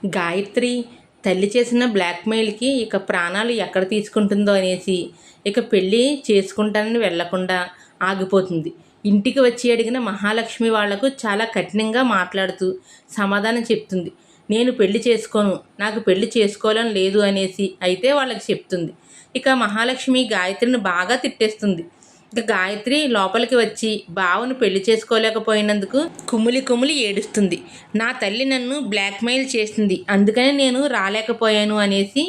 గాయత్రి తల్లి చేసిన బ్లాక్మెయిల్కి ఇక ప్రాణాలు ఎక్కడ తీసుకుంటుందో అనేసి ఇక పెళ్ళి చేసుకుంటానని వెళ్లకుండా ఆగిపోతుంది. ఇంటికి వచ్చి అడిగిన మహాలక్ష్మి వాళ్లకు చాలా కఠినంగా మాట్లాడుతూ సమాధానం చెప్తుంది. నేను పెళ్లి చేసుకోను, నాకు పెళ్లి చేసుకోవాలని లేదు అనేసి అయితే వాళ్ళకి చెప్తుంది. ఇక మహాలక్ష్మి గాయత్రిని బాగా తిట్టేస్తుంది. ఇక గాయత్రి లోపలికి వచ్చి బావను పెళ్లి చేసుకోలేకపోయినందుకు కుమిలి కుమిలి ఏడుస్తుంది. నా తల్లి నన్ను బ్లాక్మెయిల్ చేసింది, అందుకని నేను రాలేకపోయాను అనేసి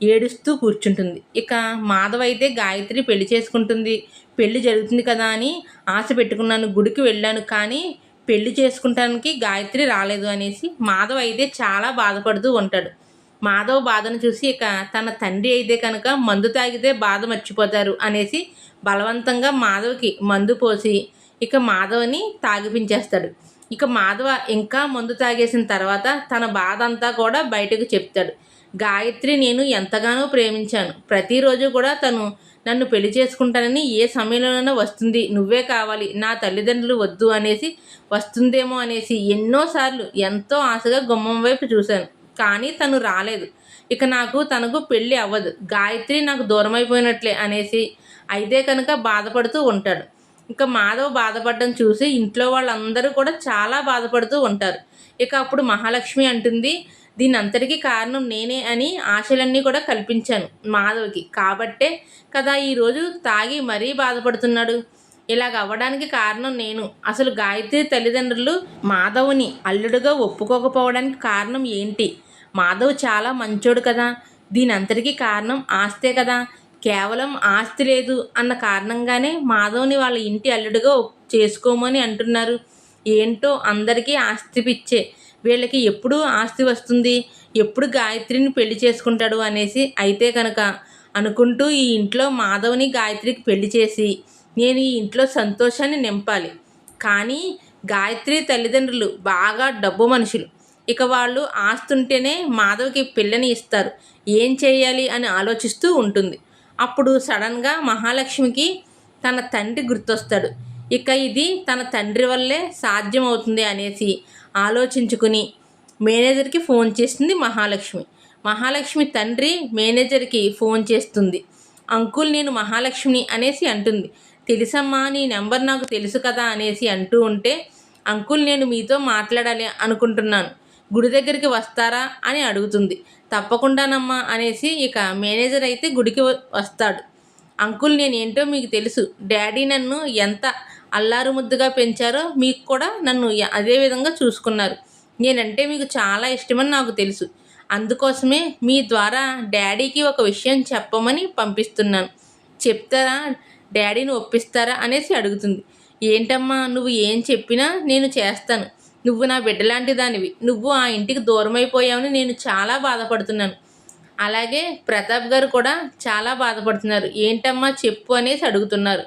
ఏడుస్తూ కూర్చుంటుంది. ఇక మాధవ్ అయితే గాయత్రి పెళ్లి చేసుకుంటుంది, పెళ్లి జరుగుతుంది కదా అని ఆశ పెట్టుకున్నాను, గుడికి వెళ్ళాను, కానీ పెళ్లి చేసుకుంటానికి గాయత్రి రాలేదు అనేసి మాధవ్ అయితే చాలా బాధపడుతూ ఉంటాడు. మాధవ్ బాధను చూసి ఇక తన తండ్రి అయితే కనుక మందు తాగితే బాధ మర్చిపోతారు అనేసి బలవంతంగా మాధవ్కి మందు పోసి ఇక మాధవ్ని తాగిపించేస్తాడు. ఇక మాధవ ఇంకా మందు తాగేసిన తర్వాత తన బాధ అంతా కూడా బయటకు చెప్తాడు. గాయత్రి నేను ఎంతగానో ప్రేమించాను, ప్రతిరోజు కూడా తను నన్ను పెళ్లి చేసుకుంటానని ఏ సమయంలోనైనా వస్తుంది, నువ్వే కావాలి, నా తల్లిదండ్రులు వద్దు అనేసి వస్తుందేమో అనేసి ఎన్నోసార్లు ఎంతో ఆశగా గుమ్మం వైపు చూశాను, కానీ తను రాలేదు. ఇక నాకు తనకు పెళ్ళి అవ్వదు, గాయత్రి నాకు దూరం అయిపోయినట్లే అనేసి అయితే కనుక బాధపడుతూ ఉంటాడు. ఇక మాధవ్ బాధపడడం చూసి ఇంట్లో వాళ్ళందరూ కూడా చాలా బాధపడుతూ ఉంటారు. ఇక అప్పుడు మహాలక్ష్మి అంటుంది, దీని అంతటికీ కారణం నేనే అని ఆశలన్నీ కూడా కల్పించాను మాధవ్కి, కాబట్టే కదా ఈరోజు తాగి మరీ బాధపడుతున్నాడు. ఇలాగ అవ్వడానికి కారణం నేను. అసలు గాయత్రి తల్లిదండ్రులు మాధవ్ని అల్లుడుగా ఒప్పుకోకపోవడానికి కారణం ఏంటి? మాధవ్ చాలా మంచోడు కదా, దీని అంతటికీ కారణం ఆస్తే కదా. కేవలం ఆస్తి లేదు అన్న కారణంగానే మాధవ్ని వాళ్ళ ఇంటి అల్లుడుగా చేసుకోమని అంటున్నారు. ఏంటో అందరికీ ఆస్తి పిచ్చే, వీళ్ళకి ఎప్పుడు ఆస్తి వస్తుంది, ఎప్పుడు గాయత్రిని పెళ్లి చేసుకుంటాడు అనేసి అయితే కనుక అనుకుంటూ ఈ ఇంట్లో మాధవ్ని గాయత్రికి పెళ్లి చేసి నేను ఈ ఇంట్లో సంతోషాన్ని నింపాలి. కానీ గాయత్రి తల్లిదండ్రులు బాగా డబ్బు మనుషులు. ఇక వాళ్ళు ఆస్తుంటేనే మాధవ్కి పిల్లని ఇస్తారు, ఏం చేయాలి అని ఆలోచిస్తూ ఉంటుంది. అప్పుడు సడన్గా మహాలక్ష్మికి తన తండ్రి గుర్తొస్తాడు. ఇక ఇది తన తండ్రి వల్లే సాధ్యమవుతుంది అనేసి ఆలోచించుకుని మేనేజర్కి ఫోన్ చేస్తుంది మహాలక్ష్మి. మహాలక్ష్మి తండ్రి మేనేజర్కి ఫోన్ చేస్తుంది. అంకుల్ నేను మహాలక్ష్మిని అనేసి అంటుంది. తెలుసమ్మా, నీ నెంబర్ నాకు తెలుసు కదా అనేసి అంటూ ఉంటే, అంకుల్ నేను మీతో మాట్లాడాలి అనుకుంటున్నాను, గుడి దగ్గరికి వస్తారా అని అడుగుతుంది. తప్పకుండానమ్మా అనేసి ఇక మేనేజర్ అయితే గుడికి వస్తాడు. అంకుల్ నేనేంటో మీకు తెలుసు, డాడీ నన్ను ఎంత అల్లారు ముద్దుగా పెంచారో మీకు కూడా నన్ను అదే విధంగా చూసుకున్నారు. నేనంటే మీకు చాలా ఇష్టమని నాకు తెలుసు, అందుకోసమే మీ ద్వారా డాడీకి ఒక విషయం చెప్పమని పంపిస్తున్నాను, చెప్తారా, డాడీని ఒప్పిస్తారా అనేసి అడుగుతుంది. ఏంటమ్మా నువ్వు ఏం చెప్పినా నేను చేస్తాను, నువ్వు నా బిడ్డలాంటి దానివి, నువ్వు ఆ ఇంటికి దూరం అయిపోయావని నేను చాలా బాధపడుతున్నాను, అలాగే ప్రతాప్ గారు కూడా చాలా బాధపడుతున్నారు, ఏంటమ్మా చెప్పు అనేసి అడుగుతున్నారు.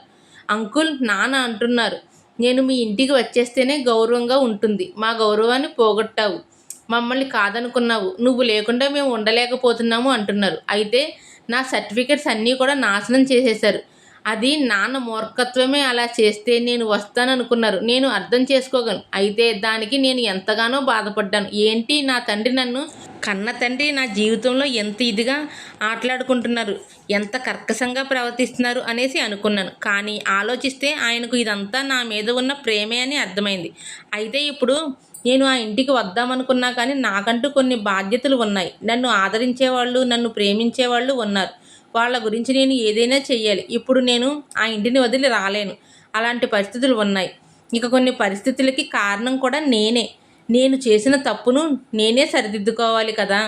అంకుల్ నాన్న అంటున్నారు, నేను మీ ఇంటికి వచ్చేస్తేనే గౌరవంగా ఉంటుంది, మా గౌరవాన్ని పోగొట్టావు, మమ్మల్ని కాదనుకున్నావు, నువ్వు లేకుండా మేము ఉండలేకపోతున్నాము అంటున్నారు. అయితే నా సర్టిఫికెట్స్ అన్నీ కూడా నాశనం చేసేశారు, అది నాన్న మూర్ఖత్వమే, అలా చేస్తే నేను వస్తాననుకున్నారు, నేను అర్థం చేసుకోగలను, అయితే దానికి నేను ఎంతగానో బాధపడ్డాను. ఏంటి నా తండ్రి నన్ను కన్న తండ్రి నా జీవితంలో ఎంత ఇదిగా ఆటలాడుకుంటున్నారు, ఎంత కర్కశంగా ప్రవర్తిస్తున్నారు అనేసి అనుకున్నాను, కానీ ఆలోచిస్తే ఆయనకు ఇదంతా నా మీద ఉన్న ప్రేమే అని అర్థమైంది. అయితే ఇప్పుడు నేను ఆ ఇంటికి వద్దామనుకున్నా కానీ నాకంటూ కొన్ని బాధ్యతలు ఉన్నాయి, నన్ను ఆదరించేవాళ్ళు, నన్ను ప్రేమించేవాళ్ళు ఉన్నారు, వాళ్ళ గురించి నేను ఏదైనా చెయ్యాలి. ఇప్పుడు నేను ఆ ఇంటిని వదిలి రాలేను, అలాంటి పరిస్థితులు ఉన్నాయి. ఇక కొన్ని పరిస్థితులకి కారణం కూడా నేనే, నేను చేసిన తప్పును నేనే సరిదిద్దుకోవాలి కదా.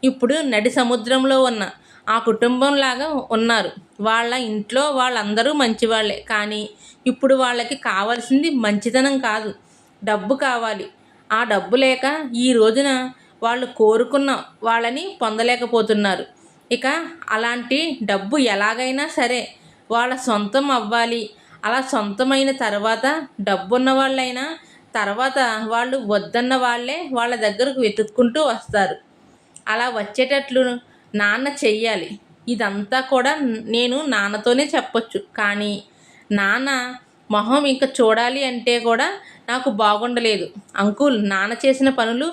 ఇప్పుడు నడి సముద్రంలో ఉన్న ఆ కుటుంబంలాగా ఉన్నారు, వాళ్ళ ఇంట్లో వాళ్ళందరూ మంచివాళ్లే, కానీ ఇప్పుడు వాళ్ళకి కావాల్సింది మంచితనం కాదు, డబ్బు కావాలి. ఆ డబ్బు లేక ఈ రోజున వాళ్ళు కోరుకున్న వాళ్ళని పొందలేకపోతున్నారు. ఇక అలాంటి డబ్బు ఎలాగైనా సరే వాళ్ళ సొంతం అవ్వాలి, అలా సొంతమైన తర్వాత డబ్బున్న వాళ్ళైనా తర్వాత వాళ్ళు వద్దన్న వాళ్ళే వాళ్ళ దగ్గరకు వెతుక్కుంటూ వస్తారు, అలా వచ్చేటట్లు నాన్న చెయ్యాలి. ఇదంతా కూడా నేను నాన్నతోనే చెప్పొచ్చు, కానీ నాన్న మొహం ఇంకా చూడాలి అంటే కూడా నాకు బాగుండలేదు. అంకుల్, నాన్న చేసిన పనులు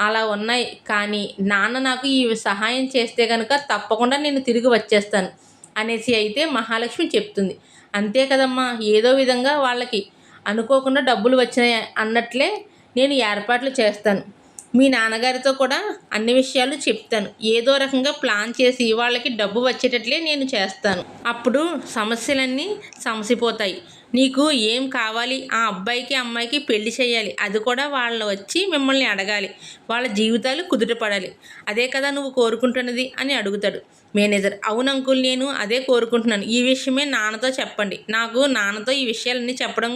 అలా ఉన్నాయి, కానీ నాన్న నాకు ఈ సహాయం చేస్తే కనుక తప్పకుండా నేను తిరిగి వచ్చేస్తాను అనేసి అయితే మహాలక్ష్మి చెప్తుంది. అంతే కదమ్మా, ఏదో విధంగా వాళ్ళకి అనుకోకుండా డబ్బులు వచ్చినాయి అన్నట్లే నేను ఏర్పాట్లు చేస్తాను. మీ నాన్నగారితో కూడా అన్ని విషయాలు చెప్తాను. ఏదో రకంగా ప్లాన్ చేసి వాళ్ళకి డబ్బు వచ్చేటట్లే నేను చేస్తాను. అప్పుడు సమస్యలన్నీ సమసిపోతాయి. నీకు ఏం కావాలి? ఆ అబ్బాయికి అమ్మాయికి పెళ్లి చేయాలి, అది కూడా వాళ్ళు వచ్చి మిమ్మల్ని అడగాలి, వాళ్ళ జీవితాలు కుదుటపడాలి, అదే కదా నువ్వు కోరుకుంటున్నది అని అడుగుతాడు మేనేజర్. అవును అంకుల్, నేను అదే కోరుకుంటున్నాను. ఈ విషయమే నాన్నతో చెప్పండి. నాకు నాన్నతో ఈ విషయాలన్నీ చెప్పడం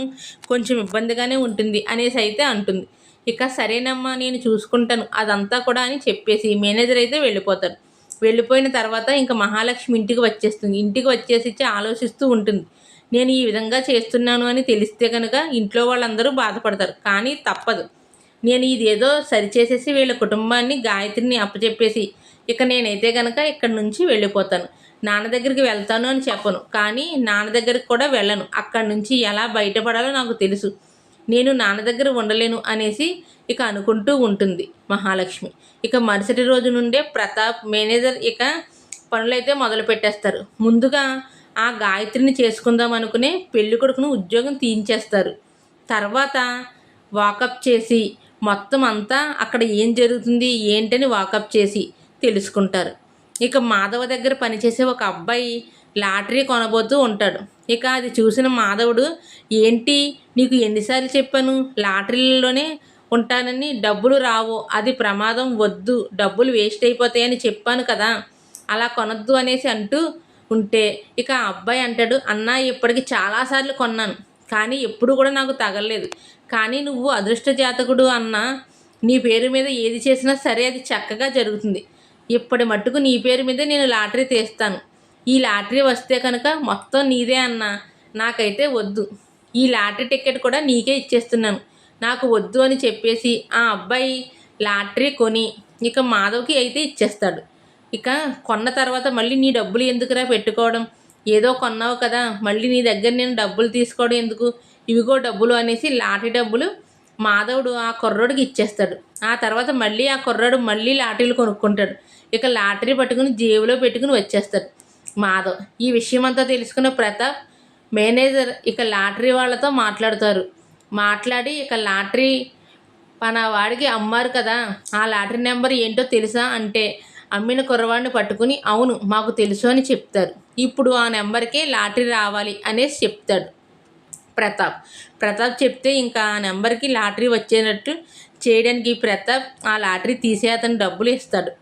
కొంచెం ఇబ్బందిగానే ఉంటుంది అనేసి అయితే అంటుంది. ఇక సరేనమ్మా, నేను చూసుకుంటాను అదంతా కూడా అని చెప్పేసి మేనేజర్ అయితే వెళ్ళిపోతాడు. వెళ్ళిపోయిన తర్వాత ఇంకా మహాలక్ష్మి ఇంటికి వచ్చేస్తుంది. ఇంటికి వచ్చేసి ఆలోచిస్తూ ఉంటుంది. నేను ఈ విధంగా చేస్తున్నాను అని తెలిస్తే కనుక ఇంట్లో వాళ్ళందరూ బాధపడతారు, కానీ తప్పదు. నేను ఇదేదో సరిచేసేసి వీళ్ళ కుటుంబాన్ని గాయత్రిని అప్పచెప్పేసి ఇక నేనైతే కనుక ఇక్కడి నుంచి వెళ్ళిపోతాను. నాన్న దగ్గరికి వెళ్తాను అని చెప్పను, కానీ నాన్న దగ్గరికి కూడా వెళ్ళను. అక్కడి నుంచి ఎలా బయటపడాలో నాకు తెలుసు. నేను నాన్న దగ్గర ఉండలేను అనేసి ఇక అనుకుంటూ ఉంటుంది మహాలక్ష్మి. ఇక మరుసటి రోజు నుండే ప్రతాప్, మేనేజర్ ఇక పనులైతే మొదలు పెట్టేస్తారు. ముందుగా ఆ గాయత్రిని చేసుకుందాం అనుకునే పెళ్లి కొడుకును ఉద్యోగం తీయించేస్తారు. తర్వాత వాకప్ చేసి మొత్తం అంతా అక్కడ ఏం జరుగుతుంది ఏంటని వాకప్ చేసి తెలుసుకుంటారు. ఇక మాధవ దగ్గర పనిచేసే ఒక అబ్బాయి లాటరీ కొనబోతూ ఉంటాడు. ఇక అది చూసిన మాధవుడు, ఏంటి నీకు ఎన్నిసార్లు చెప్పాను లాటరీలోనే ఉంటానని, డబ్బులు రావు, అది ప్రమాదం, వద్దు, డబ్బులు వేస్ట్ అయిపోతాయని చెప్పాను కదా, అలా కొనొద్దు అనేసి అంటూ ఉంటే ఇక ఆ అబ్బాయి అంటాడు, అన్నా ఇప్పటికి చాలాసార్లు కొన్నాను, కానీ ఎప్పుడు కూడా నాకు తగలలేదు, కానీ నువ్వు అదృష్ట జాతకుడు అన్నా, నీ పేరు మీద ఏది చేసినా సరే అది చక్కగా జరుగుతుంది. ఇప్పటి మట్టుకు నీ పేరు మీదే నేను లాటరీ తీస్తాను. ఈ లాటరీ వస్తే కనుక మొత్తం నీదే అన్నా, నాకైతే వద్దు, ఈ లాటరీ టికెట్ కూడా నీకే ఇచ్చేస్తున్నాను, నాకు వద్దు అని చెప్పేసి ఆ అబ్బాయి లాటరీ కొని ఇక మాధవ్కి అయితే ఇచ్చేస్తాడు. ఇక కొన్న తర్వాత మళ్ళీ నీ డబ్బులు ఎందుకురా పెట్టుకోవడం, ఏదో కొన్నావు కదా, మళ్ళీ నీ దగ్గర నేను డబ్బులు తీసుకోవడం ఎందుకు, ఇవిగో డబ్బులు అనేసి లాటరీ డబ్బులు మాధవుడు ఆ కుర్రోడికి ఇచ్చేస్తాడు. ఆ తర్వాత మళ్ళీ ఆ కుర్రోడు మళ్ళీ లాటరీలు కొనుక్కుంటాడు. ఇక లాటరీ పట్టుకుని జేబులో పెట్టుకుని వచ్చేస్తాడు మాధవ్. ఈ విషయం అంతా తెలుసుకున్న ప్రతాప్, మేనేజర్ ఇక లాటరీ వాళ్ళతో మాట్లాడతారు. మాట్లాడి ఇక లాటరీ మన వాడికి అమ్మారు కదా, ఆ లాటరీ నెంబర్ ఏంటో తెలుసా అంటే అమ్మిన కుర్రవాడిని పట్టుకుని అవును మాకు తెలుసు అని చెప్తారు. ఇప్పుడు ఆ నెంబర్కే లాటరీ రావాలి అనేసి చెప్తాడు ప్రతాప్ చెప్తే ఇంకా ఆ నెంబర్కి లాటరీ వచ్చేటట్టు చేయడానికి ప్రతాప్ ఆ లాటరీ తీసే అతను డబ్బులు ఇస్తాడు.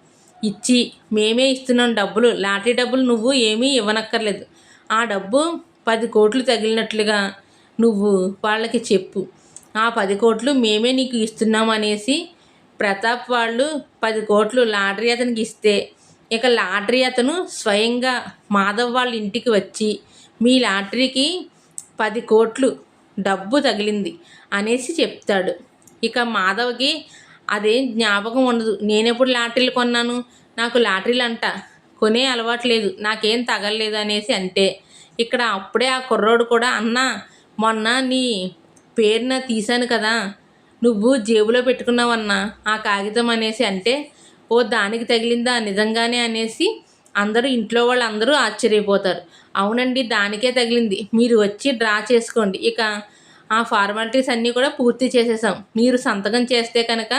ఇచ్చి మేమే ఇస్తున్నాం డబ్బులు, లాటరీ డబ్బులు నువ్వు ఏమీ ఇవ్వనక్కర్లేదు, ఆ డబ్బు 10 కోట్లు తగిలినట్లుగా నువ్వు వాళ్ళకి చెప్పు, ఆ 10 కోట్లు మేమే నీకు ఇస్తున్నాం అనేసి ప్రతాప్ వాళ్ళు 10 కోట్లు లాటరీ అతనికి ఇస్తే ఇక లాటరీ అతను స్వయంగా మాధవ్ వాళ్ళ ఇంటికి వచ్చి మీ లాటరీకి 10 కోట్లు డబ్బు తగిలింది అనేసి చెప్తాడు. ఇక మాధవ్కి అదేం జ్ఞాపకం ఉండదు. నేనెప్పుడు లాటరీలు కొన్నాను, నాకు లాటరీలు అంట కొనే అలవాట్లేదు, నాకేం తగలలేదు అనేసి అంటే ఇక్కడ అప్పుడే ఆ కుర్రోడు కూడా, అన్నా మొన్న నీ పేరున తీశాను కదా, నువ్వు జేబులో పెట్టుకున్నావన్నా ఆ కాగితం అనేసి అంటే, ఓ దానికి తగిలిందా నిజంగానే అనేసి అందరూ ఇంట్లో వాళ్ళందరూ ఆశ్చర్యపోతారు. అవునండి దానికే తగిలింది, మీరు వచ్చి డ్రా చేసుకోండి, ఇక ఆ ఫార్మాలిటీస్ అన్నీ కూడా పూర్తి చేసేసాం, మీరు సంతకం చేస్తే కనుక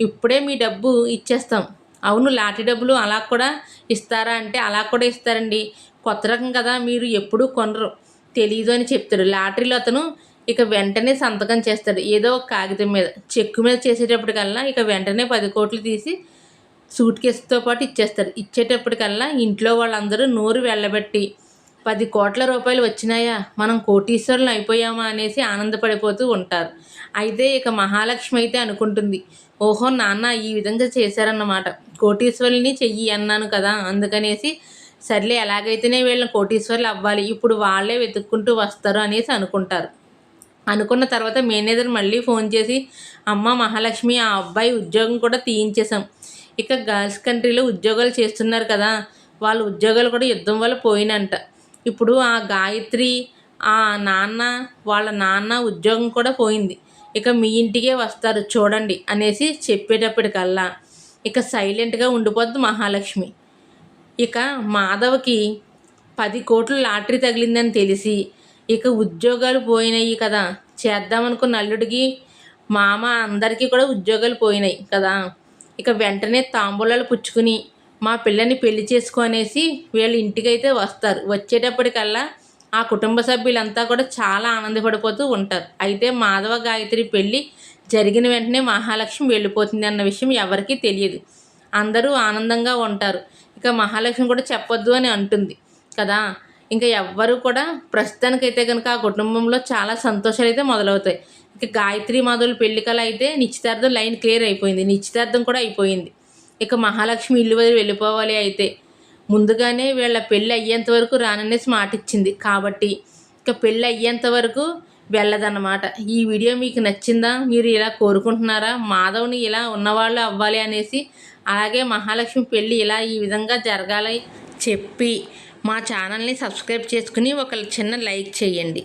ఇప్పుడే మీ డబ్బు ఇచ్చేస్తాం. అవును లాటరీ డబ్బులు అలా కూడా ఇస్తారా అంటే అలా కూడా ఇస్తారండి, కొత్త రకం కదా మీరు ఎప్పుడూ కొనరు, తెలీదు అని చెప్తాడు. లాటరీలో అతను ఇక వెంటనే సంతకం చేస్తాడు, ఏదో ఒక కాగితం మీద, చెక్కు మీద చేసేటప్పటికల్లా ఇక వెంటనే 10 కోట్లు తీసి సూట్ కేసుతో పాటు ఇచ్చేస్తాడు. ఇచ్చేటప్పటికల్లా ఇంట్లో వాళ్ళందరూ నోరు వెళ్ళబెట్టి 10 కోట్ల రూపాయలు వచ్చినాయా, మనం కోటీశ్వరులు అయిపోయామా అనేసి ఆనందపడిపోతూ ఉంటారు. అయితే ఇక మహాలక్ష్మి అయితే అనుకుంటుంది, ఓహో నాన్న ఈ విధంగా చేశారన్నమాట, కోటీశ్వరుల్ని చెయ్యి అన్నాను కదా, అందుకనేసి సర్లే ఎలాగైతేనే వీళ్ళని కోటీశ్వరులు అవ్వాలి, ఇప్పుడు వాళ్ళే వెతుక్కుంటూ వస్తారు అనేసి అనుకుంటారు. అనుకున్న తర్వాత మేనేజర్ మళ్ళీ ఫోన్ చేసి, అమ్మ మహాలక్ష్మి ఆ అబ్బాయి ఉద్యోగం కూడా తీయించేశాం, ఇక గర్ల్స్ కంట్రీలో ఉద్యోగాలు చేస్తున్నారు కదా, వాళ్ళ ఉద్యోగాలు కూడా యుద్ధం వల్ల పోయినంట, ఇప్పుడు ఆ గాయత్రి ఆ నాన్న వాళ్ళ నాన్న ఉద్యోగం కూడా పోయింది, ఇక మీ ఇంటికే వస్తారు చూడండి అనేసి చెప్పేటప్పటికల్లా ఇక సైలెంట్గా ఉండిపోద్ది మహాలక్ష్మి. ఇక మాధవ్కి 10 కోట్ల లాటరీ తగిలిందని తెలిసి ఇక ఉద్యోగాలు పోయినాయి కదా, చేద్దామనుకున్న అల్లుడికి మామ అందరికీ కూడా ఉద్యోగాలు పోయినాయి కదా, ఇక వెంటనే తాంబూలాలు పుచ్చుకుని మా పిల్లని పెళ్లి చేసుకొనేసి వీళ్ళ ఇంటికైతే వస్తారు. వచ్చేటప్పటికల్లా ఆ కుటుంబ సభ్యులంతా కూడా చాలా ఆనందపడిపోతూ ఉంటారు. అయితే మాధవ గాయత్రి పెళ్ళి జరిగిన వెంటనే మహాలక్ష్మి వెళ్ళిపోతుంది అన్న విషయం ఎవరికీ తెలియదు. అందరూ ఆనందంగా ఉంటారు. ఇక మహాలక్ష్మి కూడా చెప్పొద్దు అని అంటుంది కదా. ఇంకా ఎవ్వరూ కూడా ప్రస్తుతానికైతే కనుక ఆ కుటుంబంలో చాలా సంతోషాలు అయితే మొదలవుతాయి. ఇక గాయత్రి మాధవుల పెళ్లికల అయితే నిశ్చితార్థం లైన్ క్లియర్ అయిపోయింది, నిశ్చితార్థం కూడా అయిపోయింది. ఇక మహాలక్ష్మి ఇల్లు వదిలి వెళ్ళిపోవాలి. అయితే ముందుగానే వీళ్ళ పెళ్ళి అయ్యేంత వరకు రాననేసి మాట ఇచ్చింది కాబట్టి ఇక పెళ్ళి అయ్యేంత వరకు వెళ్ళదన్నమాట. ఈ వీడియో మీకు నచ్చిందా? మీరు ఇలా కోరుకుంటున్నారా మాధవ్ని ఇలా ఉన్నవాళ్ళు అవ్వాలి అనేసి? అలాగే మహాలక్ష్మి పెళ్ళి ఇలా ఈ విధంగా జరగాలి చెప్పి మా ఛానల్ని సబ్స్క్రైబ్ చేసుకుని ఒక చిన్న లైక్ చేయండి.